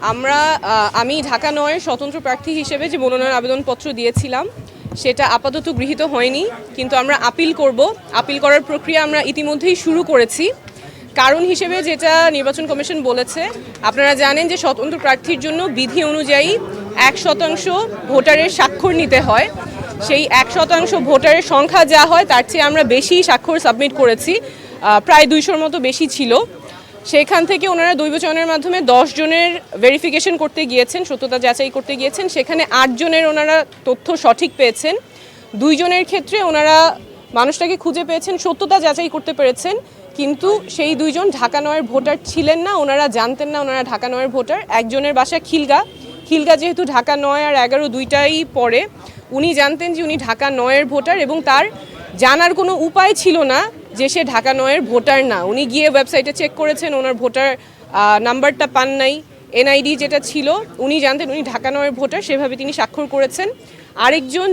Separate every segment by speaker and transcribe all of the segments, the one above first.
Speaker 1: আমি ঢাকা ৯ স্বতন্ত্র প্রার্থী হিসেবে যে মনোনয়ন আবেদনপত্র দিয়েছিলাম সেটা আপাতত গৃহীত হয়নি, কিন্তু আমরা আপিল করব। আপিল করার প্রক্রিয়া আমরা ইতিমধ্যেই শুরু করেছি। কারণ হিসেবে যেটা নির্বাচন কমিশন বলেছে, আপনারা জানেন যে স্বতন্ত্র প্রার্থীর জন্য বিধি অনুযায়ী 1% ভোটারের স্বাক্ষর নিতে হয়। সেই 1% ভোটারের সংখ্যা যা হয় তার চেয়ে আমরা বেশি স্বাক্ষর সাবমিট করেছি, প্রায় 200-র মতো বেশি ছিল। সেখান থেকে ওনারা দৈব চয়নের মাধ্যমে 10 জনের ভেরিফিকেশন করতে গিয়েছেন, সত্যতা যাচাই করতে গিয়েছেন। সেখানে 8 জনের ওনারা তথ্য সঠিক পেয়েছেন। 2 জনের ক্ষেত্রে ওনারা মানুষটাকে খুঁজে পেয়েছেন, সত্যতা যাচাই করতে পেরেছেন, কিন্তু সেই 2 জন ঢাকা 9-এর ভোটার ছিলেন না। ওনারা জানতেন না ওনারা ঢাকা 9-এর ভোটার। একজনের বাসা খিলগা যেহেতু ঢাকা 9 আর 11 দুইটাই পড়ে, উনি জানতেন যে উনি ঢাকা 9-এর ভোটার এবং তার জানার কোনো উপায় ছিল না যে সে ঢাকা 9-এর ভোটার না। উনি গিয়ে ওয়েবসাইটে চেক করেছেন, ওনার ভোটার নাম্বারটা পান নাই, এনআইডি যেটা ছিল উনি জানতেন উনি ঢাকা 9-এর ভোটার, সেভাবে তিনি স্বাক্ষর করেছেন। আরেকজন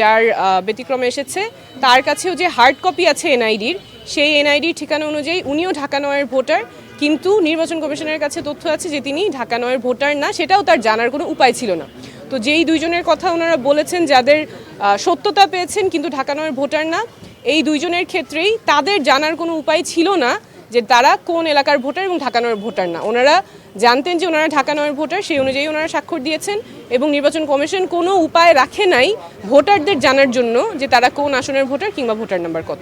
Speaker 1: যার ব্যতিক্রমে এসেছে, তার কাছেও যে হার্ড কপি আছে এনআইডির, সেই এনআইডির ঠিকানা অনুযায়ী উনিও ঢাকা 9-এর ভোটার, কিন্তু নির্বাচন কমিশনের কাছে তথ্য আছে যে তিনি ঢাকা 9-এর ভোটার না, সেটাও তার জানার কোনো উপায় ছিল না। তো যেই 2 জনের কথা ওনারা বলেছেন যাদের সত্যতা পেয়েছেন কিন্তু ঢাকা 9-এর ভোটার না, এই 2 জনের ক্ষেত্রেই তাদের জানার কোনো উপায় ছিল না যে তারা কোন এলাকার ভোটার এবং ঢাকা 9-এর ভোটার না। ওনারা জানতেন যে ওনারা ঢাকা 9-এর ভোটার, সেই অনুযায়ী ওনারা স্বাক্ষর দিয়েছেন এবং নির্বাচন কমিশন কোনো উপায় রাখে নাই ভোটারদের জানার জন্য যে তারা কোন আসনের ভোটার কিংবা ভোটার নাম্বার কত।